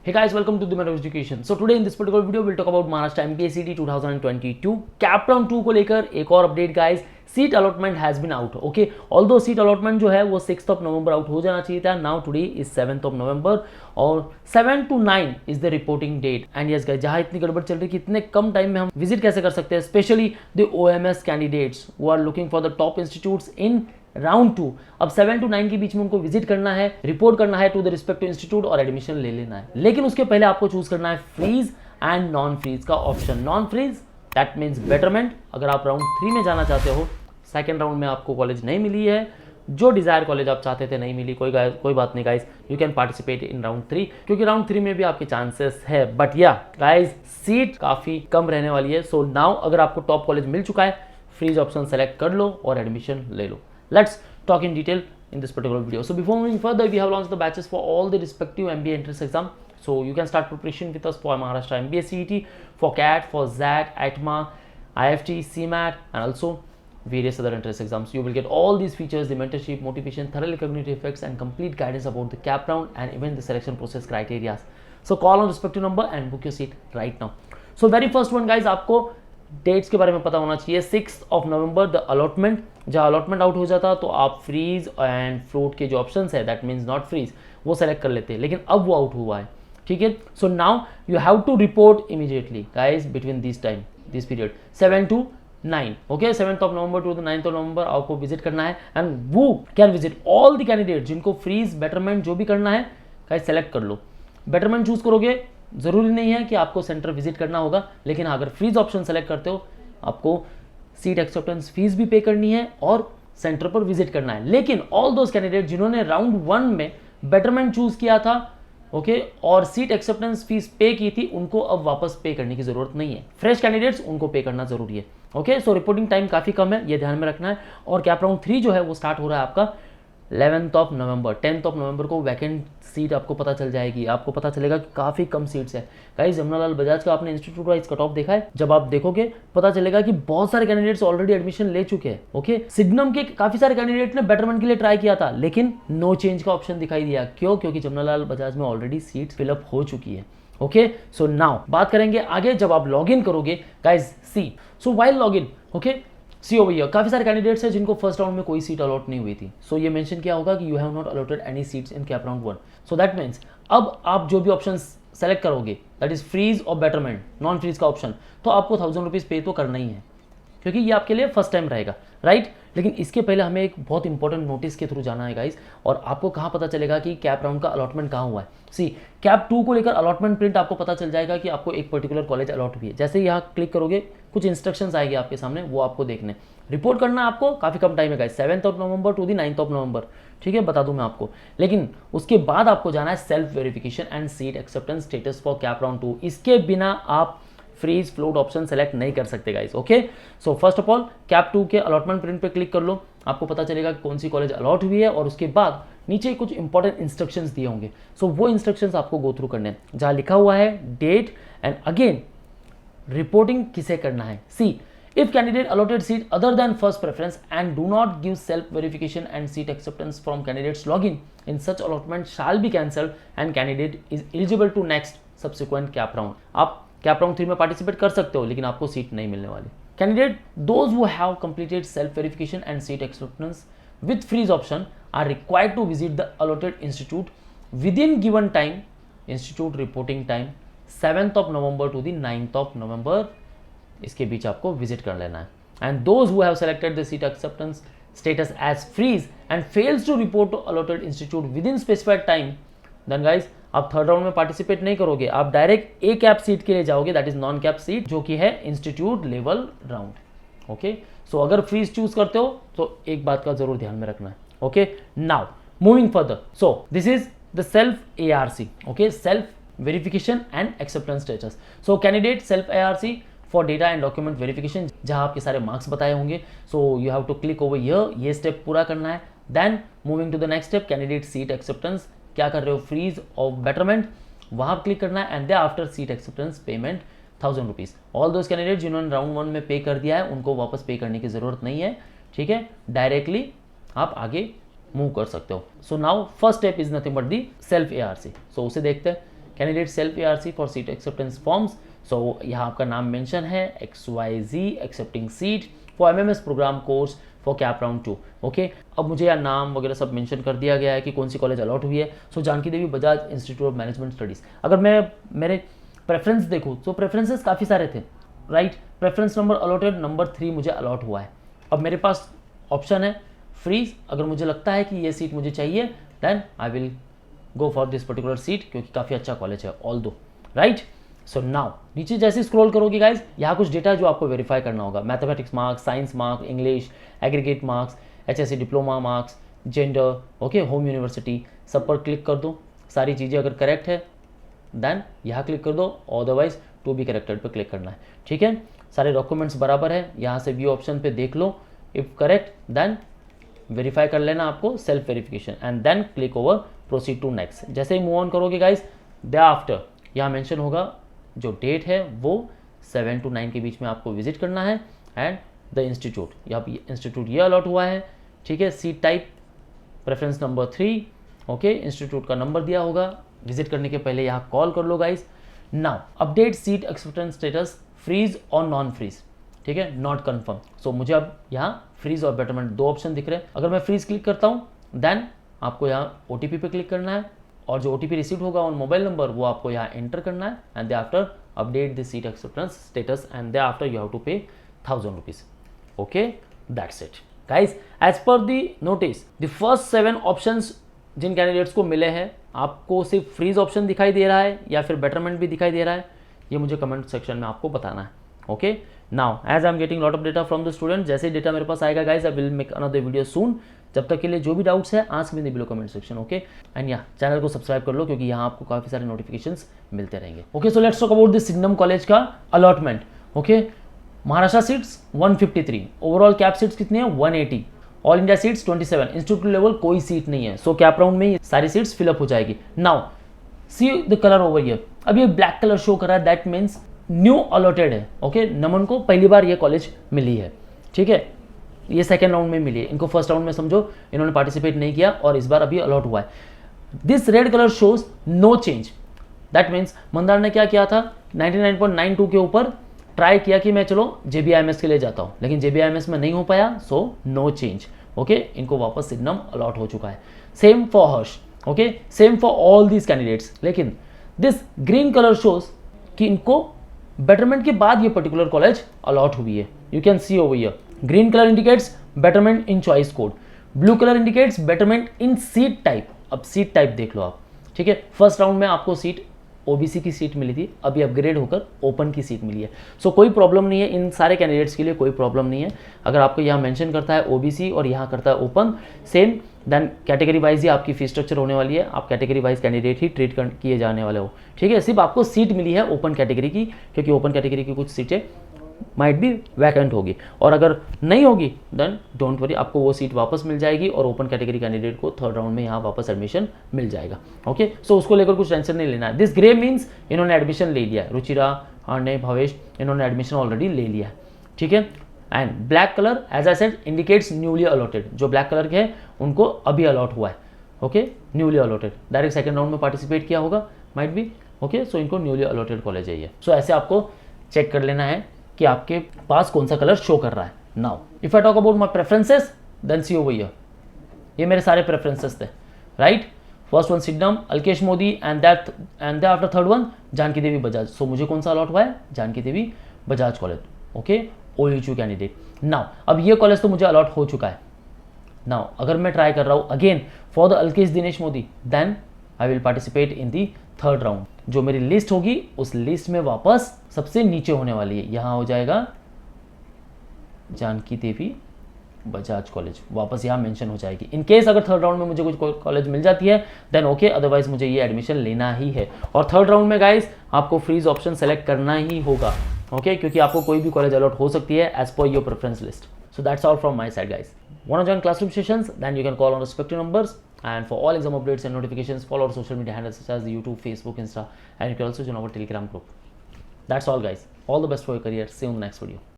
Hey guys, welcome to the Matter of Education. So today in this particular video we'll talk about Maharashtra MPSCT 2022 cap round 2 को लेकर एक और update guys. Seat allotment has been out. Okay, although seat allotment जो है वो 6th of November out हो जाना चाहिए था. Now today is 7th of November और 7 to 9 इज the reporting date. And yes guys, जहां इतनी गड़बड़ चल रही है कि इतने कम टाइम में हम विजिट कैसे कर सकते हैं, specially the OMS candidates who are looking for the top institutes in round 2. अब 7 to 9 के बीच में उनको विजिट करना है, रिपोर्ट करना है टू द रिस्पेक्टिव इंस्टीट्यूट और एडमिशन ले लेना है. लेकिन उसके पहले आपको चूज करना है फ्रीज एंड नॉन फ्रीज का option. Non freeze that means betterment. अगर आप राउंड 3 में जाना चाहते हो, सेकेंड राउंड में आपको कॉलेज नहीं मिली है, जो डिजायर कॉलेज आप चाहते थे नहीं मिली, कोई बात नहीं guys, you can participate in round 3 क्योंकि राउंड 3 में भी आपके चांसेस है. बट या गाइस, सीट काफी कम रहने वाली है. सो नाउ अगर आपको टॉप कॉलेज मिल चुका है, फ्रीज ऑप्शन सेलेक्ट कर लो और एडमिशन ले लो. Let's talk in detail in this particular video. So before moving further, we have launched the batches for all the respective MBA entrance exam. So you can start preparation with us for Maharashtra MBA CET, for CAT, for ZAT, ATMA, IFT, CMAT, and also various other entrance exams. You will get all these features, the mentorship, motivation, thoroughly cognitive effects, and complete guidance about the CAP round and even the selection process criteria. So call on respective number and book your seat right now. So very first one guys, आपको dates के बारे में पता होना चाहिए. 6th of November the allotment. जहाँ allotment out हो जाता तो आप फ्रीज एंड फ्लोट के जो ऑप्शंस है, दैट मीन्स नॉट फ्रीज, वो सेलेक्ट कर लेते हैं. लेकिन अब वो आउट हुआ है. ठीक है, so now you have to report immediately guys between this time, this period 7 to 9. Okay, 7th of November to the 9th of November आपको विजिट करना है. एंड वो can visit all the candidate जिनको freeze betterment जो भी करना है guys select कर लो. बेटरमेंट चूज करोगे, जरूरी नहीं है कि आपको सेंटर विजिट करना होगा, लेकिन अगर फ्रीज ऑप्शन सेलेक्ट करते हो आपको सीट एक्सेप्टेंस फीस भी पे करनी है और सेंटर पर विजिट करना है. लेकिन ऑल दोज कैंडिडेट जिन्होंने राउंड 1 में बेटरमेंट चूज किया था, ओके, और सीट एक्सेप्टेंस फीस पे की थी, उनको अब वापस पे करने की जरूरत नहीं है. फ्रेश कैंडिडेट्स उनको पे करना जरूरी है. ओके, सो रिपोर्टिंग टाइम काफी कम है, ये ध्यान में रखना है. और कैप राउंड 3 जो है वो स्टार्ट हो रहा है आपका 11th of November. 10th of November को वैकेंट सीट आपको पता चल जाएगी. आपको पता चलेगा कि काफ़ी कम सीट्स है. गाइस, जमुनालाल बजाज का आपने इंस्टीट्यूट वाइज कट ऑफ देखा है? जब आप देखोगे पता चलेगा कि बहुत सारे कैंडिडेट्स ऑलरेडी एडमिशन ले चुके हैं. ओके, सिग्नम के काफ़ी सारे कैंडिडेट ने बेटरमेंट के लिए ट्राई किया था, लेकिन नो चेंज का ऑप्शन दिखाई दिया. क्यों? क्योंकि जमुनालाल बजाज में ऑलरेडी सीट फिलअप हो चुकी है. ओके, सो नाउ बात करेंगे आगे. जब आप लॉग इन करोगे guys, see, so while log in, okay, see over here काफी सारे कैंडिडेट्स हैं जिनको फर्स्ट राउंड में कोई सीट अलॉट नहीं हुई थी. सो ये मेंशन किया होगा कि you have not allotted any seats in cap round 1. So that means अब आप जो भी ऑप्शन सेलेक्ट करोगे, दैट इज फ्रीज और बेटरमेंट, नॉन फ्रीज का ऑप्शन, तो आपको 1000 रुपीज पे तो करना ही है क्योंकि ये आपके लिए फर्स्ट टाइम रहेगा, राइट. लेकिन इसके पहले हमें एक बहुत इंपॉर्टेंट नोटिस के थ्रू जाना है गाइस. और आपको कहाँ पता चलेगा कि कैप राउंड का अलॉटमेंट कहाँ हुआ है? सी, कैप 2 को लेकर अलॉटमेंट प्रिंट आपको पता चल जाएगा कि आपको एक पर्टिकुलर कॉलेज अलॉट हुई है. जैसे ही यहाँ क्लिक करोगे कुछ इंस्ट्रक्शंस आएगी आपके सामने, वो आपको देखने. रिपोर्ट करना है आपको, काफी कम टाइम है guys, 7th of November to the 9th of November. ठीक है, बता दूं मैं आपको. लेकिन उसके बाद आपको जाना है self verification and seat acceptance status for CAP round 2. इसके बिना आप फ्रीज फ्लोट ऑप्शन सेलेक्ट नहीं कर सकते guys. Okay, so first of all cap 2 के अलॉटमेंट प्रिंट पे क्लिक कर लो. आपको पता चलेगा कि कौन सी कॉलेज अलॉट हुई है और उसके बाद नीचे कुछ इंपॉर्टेंट इंस्ट्रक्शंस दिए होंगे. सो वो इंस्ट्रक्शंस आपको गो थ्रू करने हैं, जहां लिखा हुआ है डेट एंड अगेन रिपोर्टिंग किसे करना है. सी, if candidate allotted seat other than first preference and do not give self verification and seat acceptance from candidate's login, in such allotment shall be cancelled and candidate is eligible to next subsequent cap round. आप cap round 3 में participate कर सकते हो, लेकिन आपको seat नहीं मिलने वाली. Candidate those who have completed self verification and seat acceptance with freeze option are required to visit the allotted institute within given time. Institute reporting time 7th of November to the 9th of November. इसके बीच आपको visit कर लेना है. And those who have selected the seat acceptance status as freeze and fails to report to allotted institute with in specified time, then guys आप third round में participate नहीं करोगे. आप डायरेक्ट ए कैप सीट के लिए जाओगे, that is non cap seat, जो कि है इंस्टीट्यूट लेवल राउंड. ओके, सो अगर फ्रीज चूज करते हो तो एक बात का जरूर ध्यान में रखना है. Okay, now moving further. So this is the self ARC. Okay, self verification and acceptance status. So candidate self ARC for data and document verification, जहां आपके सारे मार्क्स बताए होंगे. So you have to click over here, ये step पूरा करना है. Then moving to the next step, candidate seat acceptance, क्या कर रहे हो, फ्रीज और बेटरमेंट, वहां क्लिक करना है. And they after seat acceptance payment 1000 rupees. All those candidate जिन्होंने राउंड 1 में पे कर दिया है उनको वापस पे करने की जरूरत नहीं है. ठीक है, डायरेक्टली आप आगे मूव कर सकते हो. So now first step is nothing but the self ARC. So उसे देखते हैं. Candidate self ARC for seat acceptance forms. So यहाँ आपका नाम मेंशन है XYZ accepting seat for MMS programme course for CAP round 2। Okay, अब मुझे यहाँ नाम वगैरह सब मेंशन कर दिया गया है कि कौन सी कॉलेज अलॉट हुई है। So Janaki Devi Bajaj institute of management studies. अगर मैं मेरे प्रेफरेंस देखूँ तो प्रेफरेंसेस काफ़ी सारे थे, right. Preference number allotted number 3 मुझे अलॉट हुआ है। अब मेरे पास ऑप्शन है फ्रीज। अगर मुझे लगता है कि ये सीट मुझे चाहिए then I will go for this particular seat, क्योंकि काफ़ी अच्छा कॉलेज है ऑल दो, राइट। सो नाउ नीचे जैसे स्क्रॉल करोगे गाइज, यहाँ कुछ डेटा जो आपको वेरीफाई करना होगा, mathematics marks, science marks, English, aggregate marks, HSC diploma marks, gender, okay, home university, सब पर क्लिक कर दो। सारी चीज़ें अगर करेक्ट है देन यहाँ क्लिक कर दो, अदरवाइज टू बी करेक्टेड पे क्लिक करना है, ठीक है। सारे डॉक्यूमेंट्स बराबर है, यहाँ से व्यू ऑप्शन पे देख लो, इफ करेक्ट देन वेरीफाई कर लेना आपको, self verification, and then click over proceed to next. जैसे ही मूव ऑन करोगे गाइज, दे आफ्टर यहाँ मेंशन होगा जो डेट है वो 7 to 9 के बीच में आपको विजिट करना है, एंड द इंस्टीट्यूट, यहाँ इंस्टीट्यूट ये अलॉट हुआ है, ठीक है। Seat type preference number 3, okay, institute का नंबर दिया होगा। विजिट करने के पहले यहाँ कॉल कर लो guys. Now update seat acceptance status freeze और नॉन फ्रीज, ठीक है, नॉट कन्फर्म। सो मुझे अब यहाँ फ्रीज और बेटरमेंट दो ऑप्शन दिख रहे हैं। अगर मैं फ्रीज क्लिक करता हूँ देन आपको यहाँ OTP पे क्लिक करना है, और जो OTP रिसीव होगा ऑन मोबाइल नंबर वो आपको यहाँ एंटर करना है, and thereafter update the seat acceptance status, and thereafter you have to pay 1000 rupees. Okay, that's it guys. As per the notice the first 7 options जिन candidates को मिले हैं, आपको सिर्फ फ्रीज ऑप्शन दिखाई दे रहा है या फिर बेटरमेंट भी दिखाई दे रहा है, ये मुझे कमेंट सेक्शन में आपको बताना है। Okay, now as I am getting lot of data from the student, जैसे डेटा मेरे पास आएगा guys I will make another video soon. जब तक के लिए जो भी डाउट्स है ask me in the below comment section, okay. And या चैनल को सब्सक्राइब कर लो, क्योंकि यहाँ आपको काफी सारे नोटिफिकेशंस मिलते रहेंगे। Okay, so let's talk about this सिग्नम कॉलेज का allotment. Okay, Maharashtra seats 153, overall CAP seats कितनी है 180, all India seats 27, institute level कोई सीट नहीं है। सो कैप राउंड में ही सारी सीट्स फिलअप हो जाएगी। Now see the colour over here, अब ये ब्लैक कलर शो कर रहा है, दैट मीन्स न्यू अलॉटेड है। ओके, नमन को पहली बार ये कॉलेज मिली है, ठीक है, ये सेकेंड राउंड में मिली है, इनको फर्स्ट राउंड में समझो इन्होंने पार्टिसिपेट नहीं किया और इस बार अभी अलॉट हुआ है। This red colour shows no change, that means Mandar ने क्या किया था, 99.92 के ऊपर ट्राई किया कि मैं चलो JBIMS के लिए जाता हूँ, लेकिन JBIMS में नहीं हो पाया, सो नो चेंज। ओके, इनको वापस सिग्नम अलॉट हो चुका है। Same for Harsh, okay, same for all these candidates. लेकिन दिस ग्रीन कलर शोज कि इनको बेटरमेंट के बाद ये पर्टिकुलर कॉलेज अलॉट हुई है। You can see over here, green colour indicates betterment in choice code, blue colour indicates betterment in seat type. अब seat type देख लो आप, ठीक है। फर्स्ट राउंड में आपको सीट OBC की सीट मिली थी, अभी अपग्रेड होकर ओपन की सीट मिली है। सो कोई प्रॉब्लम नहीं है, इन सारे कैंडिडेट्स के लिए कोई प्रॉब्लम नहीं है। अगर आपको यहाँ मेंशन करता है OBC और यहाँ करता है open, same then category wise ही आपकी फीस स्ट्रक्चर होने वाली है। आप कैटेगरी वाइज कैंडिडेट ही ट्रीट किए जाने वाले हो, ठीक है। सिर्फ आपको सीट मिली है ओपन कैटेगरी की, क्योंकि ओपन कैटेगरी की कुछ सीटें माइट बी वैकेंट होगी, और अगर नहीं होगी देन डोंट वरी, आपको वो सीट वापस मिल जाएगी और ओपन कैटेगरी कैंडिडेट को थर्ड राउंड में यहाँ वापस एडमिशन मिल जाएगा। ओके, सो उसको लेकर कुछ टेंशन नहीं लेना है। दिस ग्रे मीन्स इन्होंने एडमिशन ले लिया है, रुचिरा, आर्ने, भवेश, इन्होंने एडमिशन ऑलरेडी ले लिया है, ठीक है। And black colour as I said indicates newly allotted, जो ब्लैक कलर के हैं उनको अभी अलॉट हुआ है। Okay, newly allotted, direct second round में पार्टिसिपेट किया होगा माइट बी, ओके। सो इनको न्यूली अलॉटेड कॉलेज है ये। सो ऐसे आपको चेक कर लेना है कि आपके पास कौन सा कलर शो कर रहा है। Now if I talk about my preferences then see over here, ये मेरे सारे प्रेफरेंसेस थे, राइट। फर्स्ट वन सिग्नम, Alkesh Modi, and after third one Janki Devi Bajaj. So मुझे कौन सा अलॉट हुआ है, Janki Devi Bajaj college, okay, OHU candidate. Now अब ये कॉलेज तो मुझे अलॉट हो चुका है। नाउ अगर मैं ट्राई कर रहा हूँ again for the Alkesh Dinesh Modi, then I will participate in the third round. जो मेरी लिस्ट होगी उस लिस्ट में वापस सबसे नीचे होने वाली है, यहाँ हो जाएगा जानकी देवी बजाज कॉलेज, वापस यहाँ मेंशन हो जाएगी। इन केस अगर थर्ड राउंड में मुझे कुछ कॉलेज मिल जाती है देन ओके, अदरवाइज मुझे ये एडमिशन लेना ही है। और थर्ड राउंड में गाइस आपको फ्रीज ऑप्शन सेलेक्ट करना ही होगा, ओके, क्योंकि आपको कोई भी कॉलेज अलॉट हो सकती है as per your preference list. So that's all from my side guys. Want to join classroom sessions? Then you can call on respective numbers. And for all exam updates and notifications, follow our social media handles such as YouTube, Facebook, Insta, and you can also join our Telegram group. That's all, guys. All the best for your career. See you in the next video.